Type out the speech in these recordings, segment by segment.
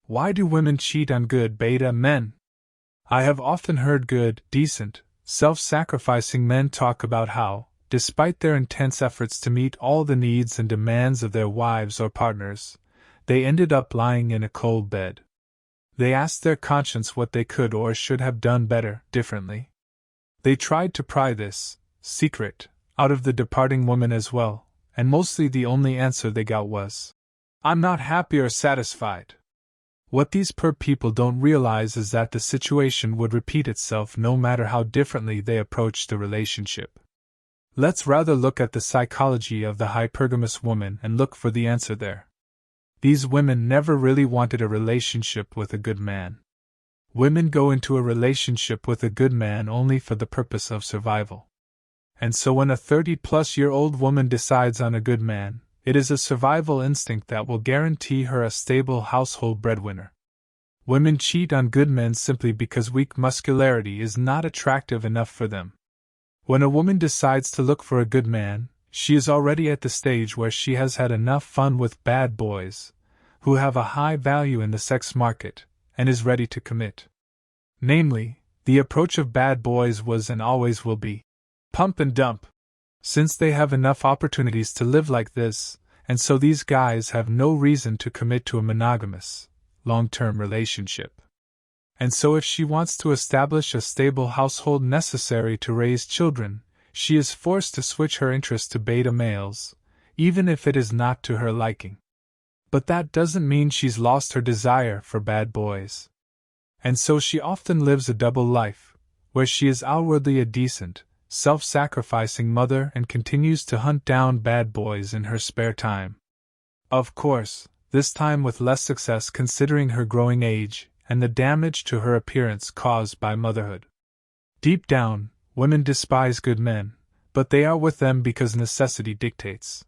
Why do women cheat on good beta men? I have often heard good, decent, self-sacrificing men talk about how, despite their intense efforts to meet all the needs and demands of their wives or partners, they ended up lying in a cold bed. They asked their conscience what they could or should have done better, differently. They tried to pry this secret out of the departing woman as well, and mostly the only answer they got was, "I'm not happy or satisfied." What these poor people don't realize is that the situation would repeat itself no matter how differently they approach the relationship. Let's rather look at the psychology of the hypergamous woman and look for the answer there. These women never really wanted a relationship with a good man. Women go into a relationship with a good man only for the purpose of survival. And so when a 30-plus-year-old woman decides on a good man, it is a survival instinct that will guarantee her a stable household breadwinner. Women cheat on good men simply because weak muscularity is not attractive enough for them. When a woman decides to look for a good man, she is already at the stage where she has had enough fun with bad boys, who have a high value in the sex market, and is ready to commit. Namely, the approach of bad boys was and always will be pump and dump. Since they have enough opportunities to live like this, and so these guys have no reason to commit to a monogamous, long-term relationship. And so if she wants to establish a stable household necessary to raise children, she is forced to switch her interest to beta males, even if it is not to her liking. But that doesn't mean she's lost her desire for bad boys. And so she often lives a double life, where she is outwardly a decent, self-sacrificing mother and continues to hunt down bad boys in her spare time. Of course, this time with less success considering her growing age and the damage to her appearance caused by motherhood. Deep down, women despise good men, but they are with them because necessity dictates.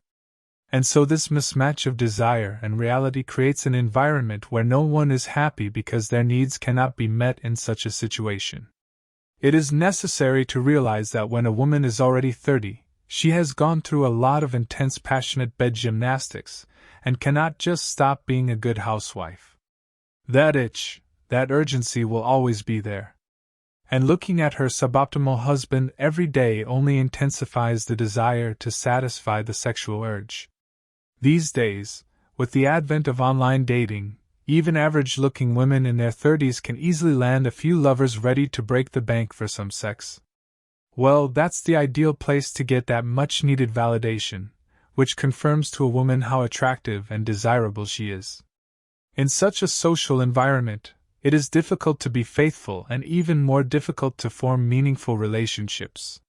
And so this mismatch of desire and reality creates an environment where no one is happy because their needs cannot be met in such a situation. It is necessary to realize that when a woman is already 30, she has gone through a lot of intense passionate bed gymnastics, and cannot just stop being a good housewife. That itch, that urgency will always be there. And looking at her suboptimal husband every day only intensifies the desire to satisfy the sexual urge. These days, with the advent of online dating, even average-looking women in their 30s can easily land a few lovers ready to break the bank for some sex. Well, that's the ideal place to get that much-needed validation, which confirms to a woman how attractive and desirable she is. In such a social environment, it is difficult to be faithful and even more difficult to form meaningful relationships.